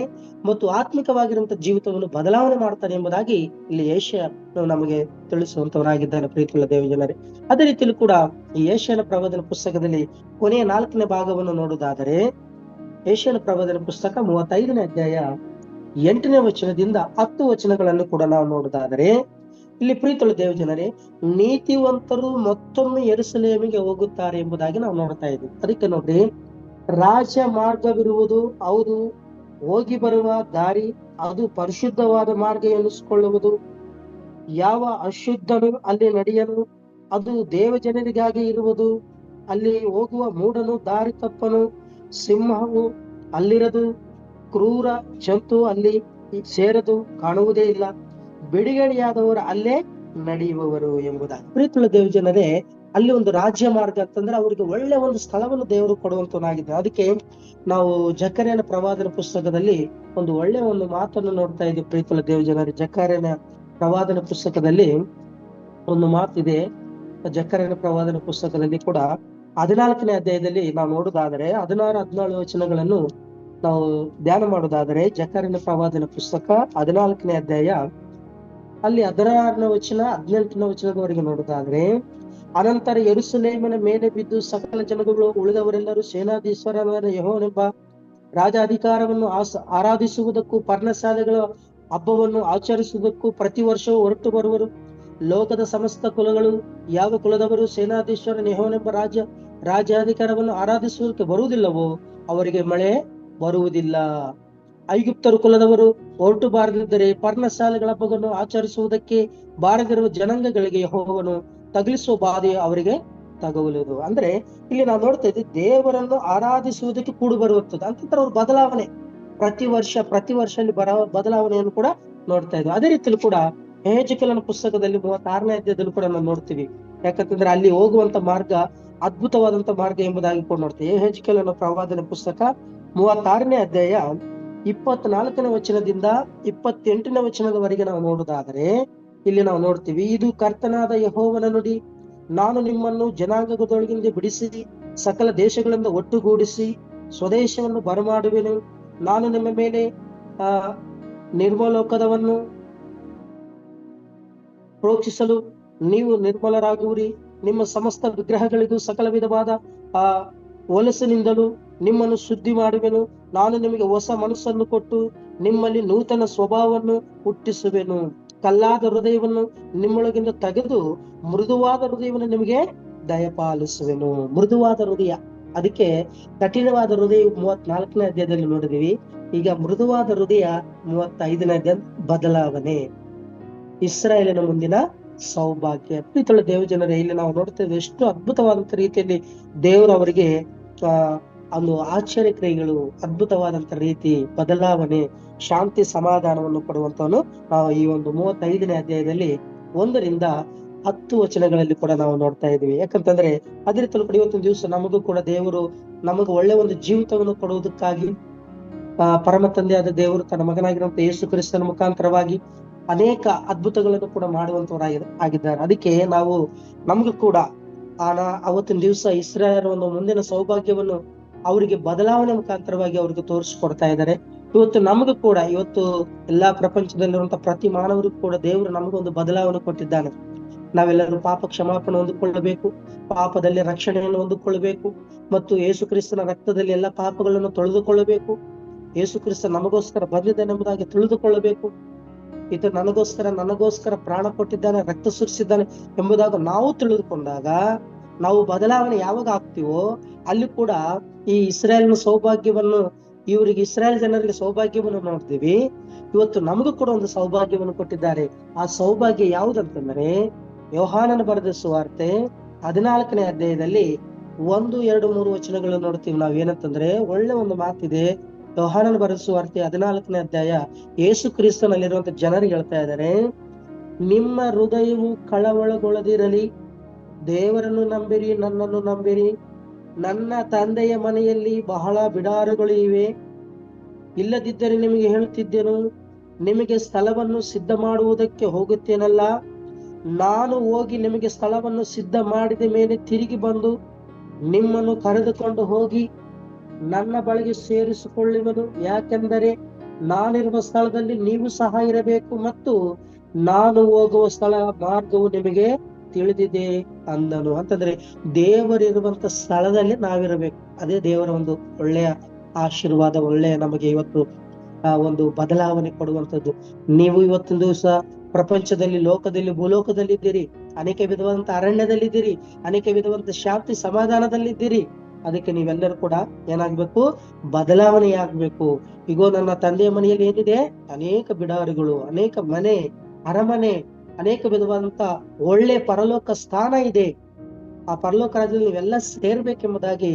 ಮತ್ತು ಆತ್ಮಿಕವಾಗಿರುವಂತಹ ಜೀವಿತವನ್ನು ಬದಲಾವಣೆ ಮಾಡ್ತಾನೆ ಎಂಬುದಾಗಿ ಇಲ್ಲಿ ಯೆಶಾಯ ನಮಗೆ ತಿಳಿಸುವಂತವರಾಗಿದ್ದಾನೆ. ಪ್ರೀತಿಯುಳ್ಳ ದೇವಜನರೇ, ಅದೇ ರೀತಿಯಲ್ಲಿ ಕೂಡ ಈ ಯೆಶಾಯನ ಪ್ರವಾದನ ಪುಸ್ತಕದಲ್ಲಿ ಕೊನೆಯ 4ನೇ ಭಾಗವನ್ನು ನೋಡುವುದಾದರೆ ಯೆಶಾಯನ ಪ್ರವಾದನ ಪುಸ್ತಕ 35ನೇ ಅಧ್ಯಾಯ 8ನೇ ವಚನದಿಂದ 10 ವಚನಗಳನ್ನು ಕೂಡ ನಾವು ನೋಡುವುದಾದರೆ ಇಲ್ಲಿ ಪ್ರೀತಿಯುಳ್ಳ ದೇವಜನರೇ, ನೀತಿವಂತರು ಮತ್ತೊಮ್ಮೆ ಯೆರೂಸಲೇಮಿಗೆ ಹೋಗುತ್ತಾರೆ ಎಂಬುದಾಗಿ ನಾವು ನೋಡ್ತಾ ಇದ್ದೀವಿ. ಅದಕ್ಕೆ ನೋಡ್ರಿ, ರಾಜ ಮಾರ್ಗವಿರುವುದು, ಹೌದು, ಹೋಗಿ ಬರುವ ದಾರಿ, ಅದು ಪರಿಶುದ್ಧವಾದ ಮಾರ್ಗ ಎನಿಸಿಕೊಳ್ಳುವುದು. ಯಾವ ಅಶುದ್ಧನು ಅಲ್ಲಿ ನಡೆಯನು, ಅದು ದೇವಜನರಿಗಾಗಿ ಇರುವುದು. ಅಲ್ಲಿ ಹೋಗುವ ಮೂಢನು ದಾರಿ ತಪ್ಪನು, ಸಿಂಹವು ಅಲ್ಲಿರದು, ಕ್ರೂರ ಜಂತು ಅಲ್ಲಿ ಸೇರದು, ಕಾಣುವುದೇ ಇಲ್ಲ, ಬಿಡುಗಡೆಯಾದವರು ಅಲ್ಲೇ ನಡೆಯುವವರು ಎಂಬುದಾಗಿ. ಪ್ರೀತಿಯುಳ್ಳ ದೇವಜನರೇ, ಅಲ್ಲಿ ಒಂದು ರಾಜ್ಯ ಮಾರ್ಗ ಅಂತಂದ್ರೆ ಅವರಿಗೆ ಒಳ್ಳೆ ಒಂದು ಸ್ಥಳವನ್ನು ದೇವರು ಕೊಡುವಂತನಾಗಿದೆ. ಅದಕ್ಕೆ ನಾವು ಜಕರ್ಯನ ಪ್ರವಾದನ ಪುಸ್ತಕದಲ್ಲಿ ಒಂದು ಒಳ್ಳೆ ಒಂದು ಮಾತನ್ನು ನೋಡ್ತಾ ಇದ್ದೀವಿ. ಪ್ರೀತಿಯುಳ್ಳ ದೇವಜನರೇ, ಜಕರ್ಯನ ಪ್ರವಾದನ ಪುಸ್ತಕದಲ್ಲಿ ಒಂದು ಮಾತಿದೆ. ಜಕರ್ಯನ ಪ್ರವಾದನ ಪುಸ್ತಕದಲ್ಲಿ ಕೂಡ 14ನೇ ಅಧ್ಯಾಯದಲ್ಲಿ ನಾವು ನೋಡುವುದಾದರೆ 16-17 ವಚನಗಳನ್ನು ನಾವು ಧ್ಯಾನ ಮಾಡುವುದಾದರೆ ಜಕರ್ಯನ ಪ್ರವಾದನ ಪುಸ್ತಕ 14ನೇ ಅಧ್ಯಾಯ ಅಲ್ಲಿ 16ನೇ ವಚನ 18ನೇ ವಚನದವರೆಗೆ ನೋಡುವುದಾದ್ರೆ, ಅನಂತರ ಯೆರೂಸಲೇಮಿನ ಮೇಲೆ ಬಿದ್ದು ಸಕಲ ಜನಗಳು ಉಳಿದವರೆಲ್ಲರೂ ಸೇನಾಧೀಶ್ವರನಾದ ಯೆಹೋವನೆಂಬ ರಾಜಾಧಿಕಾರವನ್ನು ಆರಾಧಿಸುವುದಕ್ಕೂ ಪರ್ಣಶಾಲೆಗಳ ಹಬ್ಬವನ್ನು ಆಚರಿಸುವುದಕ್ಕೂ ಪ್ರತಿ ವರ್ಷವೂ ಹೊರಟು ಬರುವರು. ಲೋಕದ ಸಮಸ್ತ ಕುಲಗಳು ಯಾವ ಕುಲದವರು ಸೇನಾಧೀಶ್ವರನ ಯೆಹೋವನೆಂಬ ರಾಜ್ಯಾಧಿಕಾರವನ್ನು ಆರಾಧಿಸುವುದಕ್ಕೆ ಬರುವುದಿಲ್ಲವೋ ಅವರಿಗೆ ಮಳೆ ಬರುವುದಿಲ್ಲ. ಐಗುಪ್ತರು ಕುಲದವರು ಹೊರಟು ಬಾರದಿದ್ದರೆ ಪರ್ಣಶಾಲೆಗಳ ಹಬ್ಬವನ್ನು ಆಚರಿಸುವುದಕ್ಕೆ ಬಾರದಿರುವ ಜನಾಂಗಗಳಿಗೆ ಯೆಹೋವನು ತಗಲಿಸುವ ಬಾಧೆ ಅವರಿಗೆ ತಗಲುವುದು. ಅಂದ್ರೆ ಇಲ್ಲಿ ನಾವು ನೋಡ್ತಾ ಇದ್ದೀವಿ, ದೇವರನ್ನು ಆರಾಧಿಸುವುದಕ್ಕೆ ಕೂಡು ಬರುವಂಥದ್ದು ಅಂತಂದ್ರೆ ಅವ್ರ ಬದಲಾವಣೆ ಪ್ರತಿ ವರ್ಷ ಅಲ್ಲಿ ಬದಲಾವಣೆಯನ್ನು ಕೂಡ ನೋಡ್ತಾ ಇದ್ವಿ. ಅದೇ ರೀತಿಯಲ್ಲಿ ಕೂಡ ಯೆಹೆಜ್ಕೇಲನ ಪುಸ್ತಕದಲ್ಲಿ 36ನೇ ಅಧ್ಯಾಯದಲ್ಲಿ ಕೂಡ ನಾವು ನೋಡ್ತೀವಿ. ಯಾಕಂತಂದ್ರೆ ಅಲ್ಲಿ ಹೋಗುವಂತ ಮಾರ್ಗ ಅದ್ಭುತವಾದಂತ ಮಾರ್ಗ ಎಂಬುದಾಗಿ ಕೂಡ ನೋಡ್ತೀವಿ. ಯೆಹೆಜ್ಕೇಲನ ಪ್ರವಾದನ ಪುಸ್ತಕ 36ನೇ ಅಧ್ಯಾಯ 24ನೇ ವಚನದಿಂದ 28ನೇ ವಚನದವರೆಗೆ ನಾವು ನೋಡುವುದಾದರೆ ಇಲ್ಲಿ ನಾವು ನೋಡ್ತೀವಿ, ಇದು ಕರ್ತನಾದ ಯೆಹೋವನ ನುಡಿ, ನಾನು ನಿಮ್ಮನ್ನು ಜನಾಂಗದೊಳಗಿಂದ ಬಿಡಿಸಿ ಸಕಲ ದೇಶಗಳಿಂದ ಒಟ್ಟುಗೂಡಿಸಿ ಸ್ವದೇಶವನ್ನು ಬರಮಾಡುವೆನು. ನಾನು ನಿಮ್ಮ ಮೇಲೆ ನಿರ್ಮಲೋಕದವನ್ನು ಪ್ರೋಕ್ಷಿಸಲು ನೀವು ನಿರ್ಮಲರಾಗುವಿರಿ. ನಿಮ್ಮ ಸಮಸ್ತ ವಿಗ್ರಹಗಳಿಗೂ ಸಕಲ ವಿಧವಾದ ಹೊಲಸಿನಿಂದಲೂ ನಿಮ್ಮನ್ನು ಶುದ್ಧಿ ಮಾಡುವೆನು. ನಾನು ನಿಮಗೆ ಹೊಸ ಮನಸ್ಸನ್ನು ಕೊಟ್ಟು ನಿಮ್ಮಲ್ಲಿ ನೂತನ ಸ್ವಭಾವವನ್ನು ಹುಟ್ಟಿಸುವೆನು. ಕಲ್ಲಾದ ಹೃದಯವನ್ನು ನಿಮ್ಮೊಳಗಿಂದ ತೆಗೆದು ಮೃದುವಾದ ಹೃದಯವನ್ನು ನಿಮಗೆ ದಯಪಾಲಿಸುವೆನು. ಮೃದುವಾದ ಹೃದಯ, ಅದಕ್ಕೆ ಕಠಿಣವಾದ ಹೃದಯ 34ನೇ ಅಧ್ಯಾಯದಲ್ಲಿ ನೋಡಿದೀವಿ. ಈಗ ಮೃದುವಾದ ಹೃದಯ 35ನೇ ಅಧ್ಯಾಯ ಬದಲಾವಣೆ, ಇಸ್ರಾಯೇಲಿನ ಮುಂದಿನ ಸೌಭಾಗ್ಯ. ಪ್ರೀತಿಯುಳ್ಳ ದೇವಜನರೇ, ಇಲ್ಲಿ ನಾವು ನೋಡ್ತೇವೆ ಎಷ್ಟು ಅದ್ಭುತವಾದಂತ ರೀತಿಯಲ್ಲಿ ದೇವರು ಅವರಿಗೆ ಒಂದು ಆಶ್ಚರ್ಯ ಕ್ರಿಯೆಗಳು, ಅದ್ಭುತವಾದಂತ ರೀತಿ ಬದಲಾವಣೆ, ಶಾಂತಿ ಸಮಾಧಾನವನ್ನು ಕೊಡುವಂತವನು ನಾವು ಈ ಒಂದು 35ನೇ ಅಧ್ಯಾಯದಲ್ಲಿ 1-10 ವಚನಗಳಲ್ಲಿ ಕೂಡ ನಾವು ನೋಡ್ತಾ ಇದೀವಿ. ಯಾಕಂತಂದ್ರೆ ಅದೇ ರೀತಿ ಕೂಡ ಇವತ್ತೊಂದು ದಿವಸ ನಮಗೂ ಕೂಡ ದೇವರು ನಮಗೂ ಒಳ್ಳೆ ಒಂದು ಜೀವಿತವನ್ನು ಕೊಡುವುದಕ್ಕಾಗಿ ಪರಮ ತಂದೆಯಾದ ದೇವರು ತನ್ನ ಮಗನಾಗಿರುವಂತ ಯೇಸು ಕ್ರಿಸ್ತನ ಮುಖಾಂತರವಾಗಿ ಅನೇಕ ಅದ್ಭುತಗಳನ್ನು ಕೂಡ ಆಗಿದ್ದಾರೆ. ಅದಕ್ಕೆ ನಾವು ನಮಗೂ ಕೂಡ ಅವತ್ತಿನ ದಿವಸ ಇಸ್ರಾಯೇಲ್ ಒಂದು ಮುಂದಿನ ಸೌಭಾಗ್ಯವನ್ನು ಅವರಿಗೆ ಬದಲಾವಣೆ ಮುಖಾಂತರವಾಗಿ ಅವ್ರಿಗೆ ತೋರಿಸಿಕೊಡ್ತಾ ಇದ್ದಾರೆ. ಇವತ್ತು ನಮಗೂ ಕೂಡ ಇವತ್ತು ಎಲ್ಲಾ ಪ್ರಪಂಚದಲ್ಲಿರುವಂತಹ ಪ್ರತಿ ಮಾನವರಿಗೂ ಕೂಡ ದೇವರು ನಮಗೊಂದು ಬದಲಾವಣೆ ಕೊಟ್ಟಿದ್ದಾನೆ. ನಾವೆಲ್ಲರೂ ಪಾಪ ಕ್ಷಮಾಪಣೆ ಹೊಂದಿಕೊಳ್ಳಬೇಕು, ಪಾಪದಲ್ಲಿ ರಕ್ಷಣೆಯನ್ನು ಹೊಂದಿಕೊಳ್ಳಬೇಕು ಮತ್ತು ಯೇಸು ಕ್ರಿಸ್ತನ ರಕ್ತದಲ್ಲಿ ಎಲ್ಲ ಪಾಪಗಳನ್ನು ತೊಳೆದುಕೊಳ್ಳಬೇಕು. ಯೇಸು ಕ್ರಿಸ್ತ ನಮಗೋಸ್ಕರ ಬಂದಿದ್ದಾನೆಂಬುದಾಗಿ ತಿಳಿದುಕೊಳ್ಳಬೇಕು. ಇದು ನನಗೋಸ್ಕರ ಪ್ರಾಣ ಕೊಟ್ಟಿದ್ದಾನೆ, ರಕ್ತ ಸುರಿಸಿದ್ದಾನೆ ಎಂಬುದಾಗ ನಾವು ತಿಳಿದುಕೊಂಡಾಗ ನಾವು ಬದಲಾವಣೆ ಯಾವಾಗ ಆಗ್ತೀವೋ ಅಲ್ಲಿ ಕೂಡ ಈ ಇಸ್ರಾಯೇಲ್ನ ಸೌಭಾಗ್ಯವನ್ನು, ಇವರಿಗೆ ಇಸ್ರಾಯೇಲ್ ಜನರಿಗೆ ಸೌಭಾಗ್ಯವನ್ನು ನೋಡ್ತೀವಿ. ಇವತ್ತು ನಮಗೂ ಕೂಡ ಒಂದು ಸೌಭಾಗ್ಯವನ್ನು ಕೊಟ್ಟಿದ್ದಾರೆ. ಆ ಸೌಭಾಗ್ಯ ಯಾವುದಂತಂದ್ರೆ ಯೋಹಾನನ ಬರೆದ ಸುವಾರ್ತೆ 14ನೇ ಅಧ್ಯಾಯದಲ್ಲಿ 1, 2, 3 ವಚನಗಳನ್ನು ನೋಡ್ತೀವಿ. ನಾವ್ ಏನಂತಂದ್ರೆ ಒಳ್ಳೆ ಒಂದು ಮಾತಿದೆ. ಯೋಹಾನನ ಬರೆದ ಸುವಾರ್ತೆ 14ನೇ ಅಧ್ಯಾಯ ಯೇಸು ಕ್ರಿಸ್ತನಲ್ಲಿರುವಂತ ಜನರಿಗೆ ಹೇಳ್ತಾ ಇದ್ದಾರೆ, ನಿಮ್ಮ ಹೃದಯವು ಕಳವಳಗೊಳ್ಳದಿರಲಿ, ದೇವರನ್ನು ನಂಬಿರಿ, ನನ್ನನ್ನು ನಂಬಿರಿ. ನನ್ನ ತಂದೆಯ ಮನೆಯಲ್ಲಿ ಬಹಳ ಬಿಡಾರಗಳು ಇವೆ. ಇಲ್ಲದಿದ್ದರೆ ನಿಮಗೆ ಹೇಳುತ್ತಿದ್ದೆನು, ನಿಮಗೆ ಸ್ಥಳವನ್ನು ಸಿದ್ಧ ಮಾಡುವುದಕ್ಕೆ ಹೋಗುತ್ತೇನಲ್ಲ. ನಾನು ಹೋಗಿ ನಿಮಗೆ ಸ್ಥಳವನ್ನು ಸಿದ್ಧ ಮಾಡಿದ ಮೇಲೆ ತಿರುಗಿ ಬಂದು ನಿಮ್ಮನ್ನು ಕರೆದುಕೊಂಡು ಹೋಗಿ ನನ್ನ ಬಳಿಗೆ ಸೇರಿಸಿಕೊಳ್ಳುವುದು. ಯಾಕೆಂದರೆ ನಾನಿರುವ ಸ್ಥಳದಲ್ಲಿ ನೀವು ಸಹ ಇರಬೇಕು ಮತ್ತು ನಾನು ಹೋಗುವ ಸ್ಥಳ ಮಾರ್ಗವು ನಿಮಗೆ ತಿಳಿದಿದೆ ಅಂದನು. ಅಂತಂದ್ರೆ ದೇವರಿರುವಂತ ಸ್ಥಳದಲ್ಲಿ ನಾವಿರಬೇಕು. ಅದೇ ದೇವರ ಒಂದು ಒಳ್ಳೆಯ ಆಶೀರ್ವಾದ, ಒಳ್ಳೆಯ ನಮಗೆ ಇವತ್ತು ಒಂದು ಬದಲಾವಣೆ ಕೊಡುವಂಥದ್ದು. ನೀವು ಇವತ್ತಿನ ದಿವಸ ಪ್ರಪಂಚದಲ್ಲಿ, ಲೋಕದಲ್ಲಿ, ಭೂಲೋಕದಲ್ಲಿ ಇದ್ದೀರಿ, ಅನೇಕ ವಿಧವಾದಂತ ಅರಣ್ಯದಲ್ಲಿದ್ದೀರಿ, ಅನೇಕ ವಿಧವಾದಂತ ಶಾಂತಿ ಸಮಾಧಾನದಲ್ಲಿದ್ದೀರಿ. ಅದಕ್ಕೆ ನೀವೆಲ್ಲರೂ ಕೂಡ ಏನಾಗ್ಬೇಕು? ಬದಲಾವಣೆ ಆಗ್ಬೇಕು. ಈಗ ನನ್ನ ತಂದೆಯ ಮನೆಯಲ್ಲಿ ಏನಿದೆ? ಅನೇಕ ಬಿಡಾರಿಗಳು, ಅನೇಕ ಮನೆ, ಅರಮನೆ, ಅನೇಕ ವಿಧವಾದಂತ ಒಳ್ಳೆ ಪರಲೋಕ ಸ್ಥಾನ ಇದೆ. ಆ ಪರಲೋಕ ರಾಜ್ಯದಲ್ಲಿ ನೀವೆಲ್ಲ ಸೇರ್ಬೇಕೆಂಬುದಾಗಿ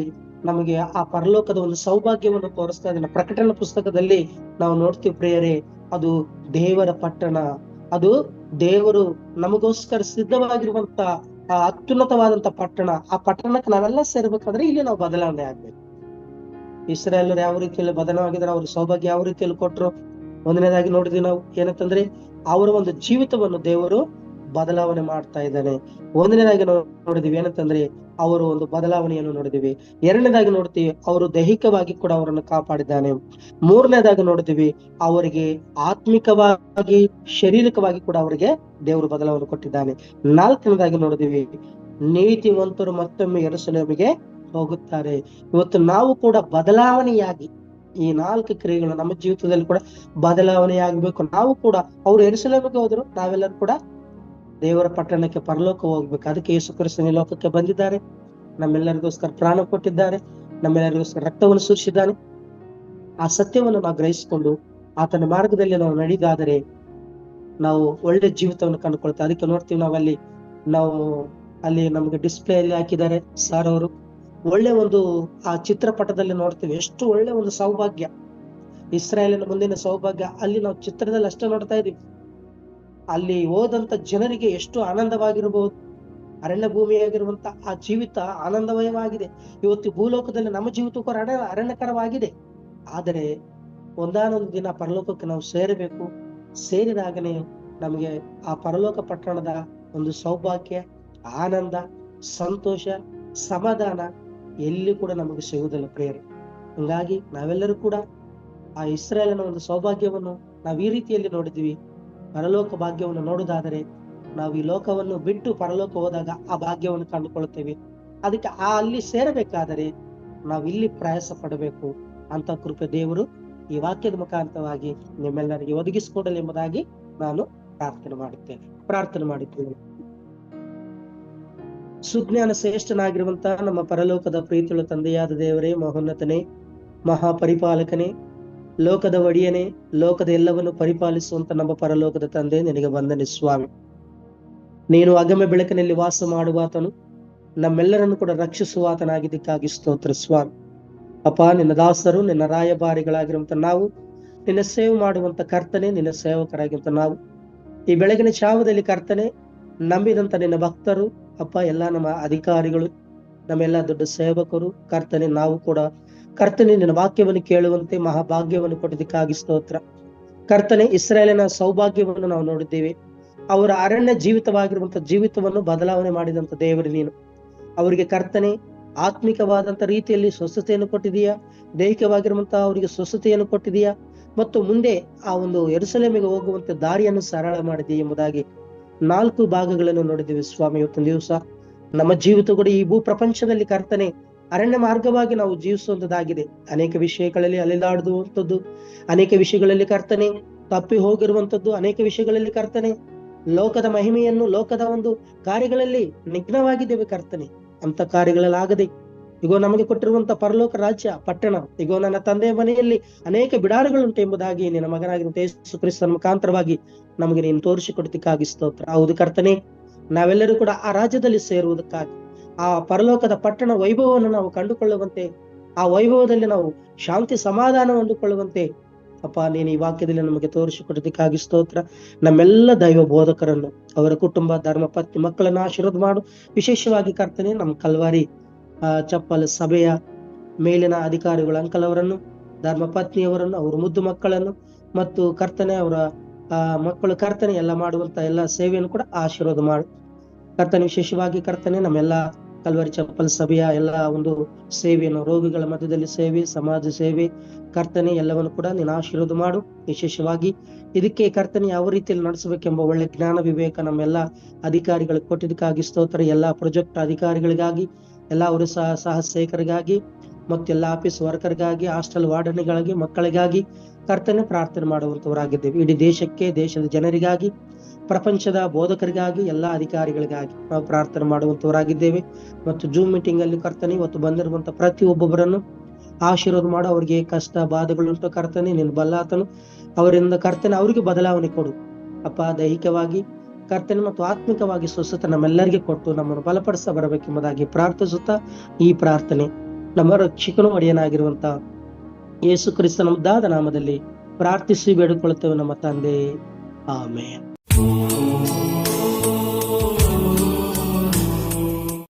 ನಮಗೆ ಆ ಪರಲೋಕದ ಒಂದು ಸೌಭಾಗ್ಯವನ್ನು ತೋರಿಸ್ತಾ ಇದ್ದಾನೆ. ಪ್ರಕಟಣೆ ಪುಸ್ತಕದಲ್ಲಿ ನಾವು ನೋಡ್ತೀವಿ ಪ್ರಿಯರೇ, ಅದು ದೇವರ ಪಟ್ಟಣ, ಅದು ದೇವರು ನಮಗೋಸ್ಕರ ಸಿದ್ಧವಾಗಿರುವಂತ ಆ ಅತ್ಯುನ್ನತವಾದಂತ ಪಟ್ಟಣ. ಆ ಪಟ್ಟಣಕ್ಕೆ ನಾವೆಲ್ಲ ಸೇರ್ಬೇಕಾದ್ರೆ ಇಲ್ಲಿ ನಾವು ಬದಲಾವಣೆ ಆಗ್ಬೇಕು. ಇಸ್ರಾಯೇಲರು ಯಾವ ರೀತಿಯಲ್ಲಿ ಬದಲಾವಾಗಿದ್ದಾರೆ, ಅವ್ರ ಸೌಭಾಗ್ಯ ಯಾವ ರೀತಿಯಲ್ಲಿ ಕೊಟ್ರು. ಒಂದನೇದಾಗಿ ನೋಡಿದ್ವಿ ನಾವು ಏನಂತಂದ್ರೆ ಅವರ ಒಂದು ಜೀವಿತವನ್ನು ದೇವರು ಬದಲಾವಣೆ ಮಾಡ್ತಾ ಇದ್ದಾನೆ. ಒಂದನೇದಾಗಿ ನೋಡಿದ್ವಿ ಏನಂತಂದ್ರೆ ಅವರು ಒಂದು ಬದಲಾವಣೆಯನ್ನು ನೋಡಿದ್ವಿ. ಎರಡನೇದಾಗಿ ನೋಡ್ತೀವಿ ಅವರು ದೈಹಿಕವಾಗಿ ಕೂಡ ಅವರನ್ನು ಕಾಪಾಡಿದ್ದಾನೆ. ಮೂರನೇದಾಗಿ ನೋಡಿದ್ವಿ ಅವರಿಗೆ ಆತ್ಮಿಕವಾಗಿ, ಶಾರೀರಿಕವಾಗಿ ಕೂಡ ಅವರಿಗೆ ದೇವರು ಬದಲಾವಣೆ ಕೊಟ್ಟಿದ್ದಾನೆ. ನಾಲ್ಕನೇದಾಗಿ ನೋಡಿದ್ವಿ ನೀತಿವಂತರು ಮತ್ತೊಮ್ಮೆ ಯೆರೂಸಲೇಮಿಗೆ ಹೋಗುತ್ತಾರೆ. ಇವತ್ತು ನಾವು ಕೂಡ ಬದಲಾವಣೆಯಾಗಿ ಈ 4 ಕ್ರಿಯೆಗಳು ನಮ್ಮ ಜೀವಿತದಲ್ಲಿ ಕೂಡ ಬದಲಾವಣೆಯಾಗಬೇಕು. ನಾವು ಕೂಡ ಅವ್ರು ಯೆರೂಸಲೇಮಿಗೆ ಹೋದ್ರು, ನಾವೆಲ್ಲರೂ ಕೂಡ ದೇವರ ಪಟ್ಟಣಕ್ಕೆ, ಪರಲೋಕ ಹೋಗ್ಬೇಕು. ಅದಕ್ಕೆ ಯೇಸು ಕ್ರಿಸ್ತನ ಲೋಕಕ್ಕೆ ಬಂದಿದ್ದಾರೆ, ನಮ್ಮೆಲ್ಲರಿಗೋಸ್ಕರ ಪ್ರಾಣ ಕೊಟ್ಟಿದ್ದಾರೆ, ನಮ್ಮೆಲ್ಲರಿಗೋಸ್ಕರ ರಕ್ತವನ್ನು ಸುರಿಸಿದ್ದಾನೆ. ಆ ಸತ್ಯವನ್ನು ನಾವು ಗ್ರಹಿಸಿಕೊಂಡು ಆತನ ಮಾರ್ಗದಲ್ಲಿ ನಾವು ನಡೆದಾದರೆ ನಾವು ಒಳ್ಳೆ ಜೀವಿತವನ್ನು ಕಂಡುಕೊಳ್ತೇವೆ. ಅದಕ್ಕೆ ನೋಡ್ತೀವಿ ನಾವು ಅಲ್ಲಿ ನಮಗೆ ಡಿಸ್ಪ್ಲೇ ಅಲ್ಲಿ ಹಾಕಿದ್ದಾರೆ ಸರ್ ಅವರು. ಒಳ್ಳೆ ಒಂದು ಆ ಚಿತ್ರಪಟದಲ್ಲಿ ನೋಡ್ತೀವಿ ಎಷ್ಟು ಒಳ್ಳೆ ಒಂದು ಸೌಭಾಗ್ಯ, ಇಸ್ರಾಯೇಲಿನ ಮುಂದಿನ ಸೌಭಾಗ್ಯ. ಅಲ್ಲಿ ನಾವು ಚಿತ್ರದಲ್ಲಿ ಅಷ್ಟೇ ನೋಡ್ತಾ ಇದೀವಿ. ಅಲ್ಲಿ ಹೋದಂತ ಜನರಿಗೆ ಎಷ್ಟು ಆನಂದವಾಗಿರಬಹುದು. ಅರಣ್ಯ ಭೂಮಿಯಾಗಿರುವಂತ ಆ ಜೀವಿತ ಆನಂದಮಯವಾಗಿದೆ. ಇವತ್ತು ಭೂಲೋಕದಲ್ಲಿ ನಮ್ಮ ಜೀವಿತಕ್ಕೂ ಅರಣ್ಯಕರವಾಗಿದೆ. ಆದರೆ ಒಂದಾನೊಂದು ದಿನ ಪರಲೋಕಕ್ಕೆ ನಾವು ಸೇರಬೇಕು. ಸೇರಿದಾಗನೇ ನಮಗೆ ಆ ಪರಲೋಕ ಪಟ್ಟಣದ ಒಂದು ಸೌಭಾಗ್ಯ, ಆನಂದ, ಸಂತೋಷ, ಸಮಾಧಾನ ಎಲ್ಲಿ ಕೂಡ ನಮಗೆ ಸಿಗುವುದಿಲ್ಲ ಪ್ರಿಯರೇ. ಹಂಗಾಗಿ ನಾವೆಲ್ಲರೂ ಕೂಡ ಆ ಇಸ್ರಾಯೇಲಿನ ಒಂದು ಸೌಭಾಗ್ಯವನ್ನು ನಾವು ಈ ರೀತಿಯಲ್ಲಿ ನೋಡಿದ್ವಿ. ಪರಲೋಕ ಭಾಗ್ಯವನ್ನು ನೋಡುವುದಾದರೆ ನಾವು ಈ ಲೋಕವನ್ನು ಬಿಟ್ಟು ಪರಲೋಕ ಹೋದಾಗ ಆ ಭಾಗ್ಯವನ್ನು ಕಂಡುಕೊಳ್ಳುತ್ತೇವೆ. ಅದಕ್ಕೆ ಅಲ್ಲಿ ಸೇರಬೇಕಾದರೆ ನಾವು ಇಲ್ಲಿ ಪ್ರಯಾಸ ಪಡಬೇಕು ಅಂತ ಕೃಪೆ ದೇವರು ಈ ವಾಕ್ಯದ ಮುಖಾಂತರವಾಗಿ ನಿಮ್ಮೆಲ್ಲರಿಗೆ ಒದಗಿಸಿಕೊಡಲಿ ಎಂಬುದಾಗಿ ನಾನು ಪ್ರಾರ್ಥನೆ ಮಾಡುತ್ತೇನೆ. ಸುಜ್ಞಾನ ಶ್ರೇಷ್ಠನಾಗಿರುವಂತಹ ನಮ್ಮ ಪರಲೋಕದ ಪ್ರೀತಿಯುಳ್ಳ ತಂದೆಯಾದ ದೇವರೇ, ಮಹೋನ್ನತನೇ, ಮಹಾಪರಿಪಾಲಕನೇ, ಲೋಕದ ಒಡೆಯನೇ, ಲೋಕದ ಎಲ್ಲವನ್ನು ಪರಿಪಾಲಿಸುವಂತ ನಮ್ಮ ಪರಲೋಕದ ತಂದೆ, ನಿನಗೆ ವಂದನೆ ಸ್ವಾಮಿ. ನೀನು ಅಗಮ್ಯ ಬೆಳಕಿನಲ್ಲಿ ವಾಸ ಮಾಡುವಾತನು, ನಮ್ಮೆಲ್ಲರನ್ನು ಕೂಡ ರಕ್ಷಿಸುವಾತನಾಗಿದ್ದಕ್ಕಾಗಿ ಸ್ತೋತ್ರ ಸ್ವಾಮಿ. ಅಪ್ಪ, ನಿನ್ನ ದಾಸರು, ನಿನ್ನ ರಾಯಭಾರಿಗಳಾಗಿರುವಂತ ನಾವು, ನಿನ್ನ ಸೇವೆ ಮಾಡುವಂತ ಕರ್ತನೆ, ನಿನ್ನ ಸೇವಕರಾಗಿರುವಂತ ನಾವು ಈ ಬೆಳಗಿನ ಚಾವದಲ್ಲಿ ಕರ್ತನೆ, ನಂಬಿದಂತ ನಿನ್ನ ಭಕ್ತರು ಅಪ್ಪ, ಎಲ್ಲ ನಮ್ಮ ಅಧಿಕಾರಿಗಳು, ನಮ್ಮೆಲ್ಲ ದೊಡ್ಡ ಸೇವಕರು ಕರ್ತನೆ, ನಾವು ಕೂಡ ಕರ್ತನೆ ನಿನ್ನ ವಾಕ್ಯವನ್ನು ಕೇಳುವಂತೆ ಮಹಾಭಾಗ್ಯವನ್ನು ಕೊಟ್ಟದಕ್ಕಾಗಿ ಸ್ತೋತ್ರ. ಕರ್ತನೆ, ಇಸ್ರಾಯೇಲಿನ ಸೌಭಾಗ್ಯವನ್ನು ನಾವು ನೋಡಿದ್ದೇವೆ. ಅವರ ಅರಣ್ಯ ಜೀವಿತವಾಗಿರುವಂತ ಜೀವಿತವನ್ನು ಬದಲಾವಣೆ ಮಾಡಿದಂತ ದೇವರು ನೀನು. ಅವರಿಗೆ ಕರ್ತನೆ ಆತ್ಮಿಕವಾದಂತ ರೀತಿಯಲ್ಲಿ ಸ್ವಸ್ಥತೆಯನ್ನು ಕೊಟ್ಟಿದೀಯಾ, ದೈಹಿಕವಾಗಿರುವಂತಹ ಅವರಿಗೆ ಸ್ವಸ್ಥತೆಯನ್ನು ಕೊಟ್ಟಿದೀಯಾ, ಮತ್ತು ಮುಂದೆ ಆ ಒಂದು ಯೆರೂಸಲೇಮಿಗೆ ಹೋಗುವಂತ ದಾರಿಯನ್ನು ಸರಳ ಮಾಡಿದೀಯ ಎಂಬುದಾಗಿ 4 ಭಾಗಗಳನ್ನು ನೋಡಿದ್ದೀವಿ ಸ್ವಾಮಿ. ಇವತ್ತಿನ ದಿವಸ ನಮ್ಮ ಜೀವಿತ ಕೂಡ ಈ ಭೂ ಪ್ರಪಂಚದಲ್ಲಿ ಕರ್ತನೆ ಅರಣ್ಯ ಮಾರ್ಗವಾಗಿ ನಾವು ಜೀವಿಸುವಂತದ್ದಾಗಿದೆ. ಅನೇಕ ವಿಷಯಗಳಲ್ಲಿ ಅಲೆದಾಡುವಂಥದ್ದು, ಅನೇಕ ವಿಷಯಗಳಲ್ಲಿ ಕರ್ತನೆ ತಪ್ಪಿ ಹೋಗಿರುವಂತದ್ದು, ಅನೇಕ ವಿಷಯಗಳಲ್ಲಿ ಕರ್ತನೆ ಲೋಕದ ಮಹಿಮೆಯನ್ನು, ಲೋಕದ ಒಂದು ಕಾರ್ಯಗಳಲ್ಲಿ ನಿಗ್ನವಾಗಿದ್ದೇವೆ ಕರ್ತನೆ. ಅಂತ ಕಾರ್ಯಗಳಲ್ಲಾಗದೆ ಇಗೋ ನಮಗೆ ಕೊಟ್ಟಿರುವಂತ ಪರಲೋಕ ರಾಜ್ಯ ಪಟ್ಟಣ, ಇಗೋ ನನ್ನ ತಂದೆಯ ಮನೆಯಲ್ಲಿ ಅನೇಕ ಬಿಡಾರಗಳುಂಟು ಎಂಬುದಾಗಿ ನಿನ್ನ ಮಗನಾಗಿರುವಂತ ಯೇಸು ಕ್ರಿಸ್ತನ ಮುಖಾಂತರವಾಗಿ ನಮಗೆ ನೀನು ತೋರಿಸಿಕೊಡ್ತಿಕ್ಕಾಗಿ ಸ್ತೋತ್ರ. ಹೌದು ಕರ್ತನೆ, ನಾವೆಲ್ಲರೂ ಕೂಡ ಆ ರಾಜ್ಯದಲ್ಲಿ ಸೇರುವುದಕ್ಕಾಗಿ, ಆ ಪರಲೋಕದ ಪಟ್ಟಣ ವೈಭವವನ್ನು ನಾವು ಕಂಡುಕೊಳ್ಳುವಂತೆ, ಆ ವೈಭವದಲ್ಲಿ ನಾವು ಶಾಂತಿ ಸಮಾಧಾನ ಹೊಂದಿಕೊಳ್ಳುವಂತೆ ಅಪ್ಪ ನೀನು ಈ ವಾಕ್ಯದಲ್ಲಿ ನಮಗೆ ತೋರಿಸಿಕೊಡೋದಕ್ಕಾಗಿ ಸ್ತೋತ್ರ. ನಮ್ಮೆಲ್ಲ ದೈವ ಬೋಧಕರನ್ನು, ಅವರ ಕುಟುಂಬ, ಧರ್ಮ ಪತ್ನಿ, ಮಕ್ಕಳನ್ನ ಆಶೀರ್ವಾದ ಮಾಡು. ವಿಶೇಷವಾಗಿ ಕರ್ತನೆ, ನಮ್ಮ ಕಲ್ವಾರಿ ಚಪ್ಪಲ್ ಸಭೆಯ ಮೇಲಿನ ಅಧಿಕಾರಿಗಳು ಅಂಕಲ್ ಅವರನ್ನು, ಧರ್ಮ ಪತ್ನಿಯವರನ್ನು, ಅವರ ಮುದ್ದು ಮಕ್ಕಳನ್ನು ಮತ್ತು ಕರ್ತನೆ ಅವರ ಮಕ್ಕಳು ಕರ್ತನೆ ಎಲ್ಲ ಮಾಡುವಂತ ಎಲ್ಲ ಸೇವೆಯನ್ನು ಕೂಡ ಆಶೀರ್ವಾದ ಮಾಡು ಕರ್ತನೆ. ವಿಶೇಷವಾಗಿ ಕರ್ತನೆ, ನಮ್ಮೆಲ್ಲ ಕಲ್ವಾರಿ ಚಪ್ಪಲ್ ಸಭೆಯ ಎಲ್ಲ ಒಂದು ಸೇವೆಯನ್ನು, ರೋಗಿಗಳ ಮಧ್ಯದಲ್ಲಿ ಸೇವೆ, ಸಮಾಜ ಸೇವೆ ಕರ್ತನೆ ಎಲ್ಲವನ್ನು ಕೂಡ ನೀನು ಆಶೀರ್ವಾದ ಮಾಡು. ವಿಶೇಷವಾಗಿ ಇದಕ್ಕೆ ಕರ್ತನೆ ಯಾವ ರೀತಿಯಲ್ಲಿ ನಡೆಸಬೇಕೆಂಬ ಒಳ್ಳೆ ಜ್ಞಾನ ವಿವೇಕ ನಮ್ಮೆಲ್ಲ ಅಧಿಕಾರಿಗಳಿಗೆ ಕೊಟ್ಟಿದ್ದಕ್ಕಾಗಿ ಸ್ತೋತ್ರ. ಎಲ್ಲ ಪ್ರಾಜೆಕ್ಟ್ ಅಧಿಕಾರಿಗಳಿಗಾಗಿ, ಎಲ್ಲ ಅವರು ಸಹ ಸೇವಕರಿಗಾಗಿ ಮತ್ತೆಲ್ಲ ಆಫೀಸ್ ವರ್ಕರ್ಗಾಗಿ, ಹಾಸ್ಟೆಲ್ ವಾರ್ಡನ್ಗಳಿಗಾಗಿ, ಮಕ್ಕಳಿಗಾಗಿ ಕರ್ತನೆ ಪ್ರಾರ್ಥನೆ ಮಾಡುವಂತವರಾಗಿದ್ದೇವೆ. ಇಡೀ ದೇಶಕ್ಕೆ, ದೇಶದ ಜನರಿಗಾಗಿ, ಪ್ರಪಂಚದ ಬೋಧಕರಿಗಾಗಿ, ಎಲ್ಲ ಅಧಿಕಾರಿಗಳಿಗಾಗಿ ನಾವು ಪ್ರಾರ್ಥನೆ ಮಾಡುವಂತವರಾಗಿದ್ದೇವೆ. ಮತ್ತು ಜೂಮ್ ಮೀಟಿಂಗ್ ಅಲ್ಲಿ ಕರ್ತನೆ ಇವತ್ತು ಬಂದಿರುವಂತ ಪ್ರತಿಯೊಬ್ಬೊಬ್ಬರನ್ನು ಆಶೀರ್ವಾದ ಮಾಡು. ಅವರಿಗೆ ಕಷ್ಟ ಬಾಧೆಗಳುಂಟು ಕರ್ತನೆ, ನೀನು ಬಲ್ಲಾತನು. ಅವರಿಂದ ಕರ್ತನೆ ಅವರಿಗೆ ಬದಲಾವಣೆ ಕೊಡು ಅಪ್ಪ. ದೈಹಿಕವಾಗಿ ಕರ್ತನೆ ಮತ್ತು ಆತ್ಮಿಕವಾಗಿ ಸ್ವಸ್ಥತೆ ನಮ್ಮೆಲ್ಲರಿಗೆ ಕೊಟ್ಟು ನಮ್ಮನ್ನು ಬಲಪಡಿಸ ಬರಬೇಕೆಂಬುದಾಗಿ ಪ್ರಾರ್ಥಿಸುತ್ತಾ ಈ ಪ್ರಾರ್ಥನೆ ನಮ್ಮ ರಕ್ಷಕನು ಒಡೆಯನಾಗಿರುವಂತ ಯೇಸು ಕ್ರಿಸ್ತನ ಮುದ್ದಾದ ನಾಮದಲ್ಲಿ ಪ್ರಾರ್ಥಿಸಿ ಬೇಡಿಕೊಳ್ಳುತ್ತೇವೆ ನಮ್ಮ ತಂದೆ, ಆಮೆನ್.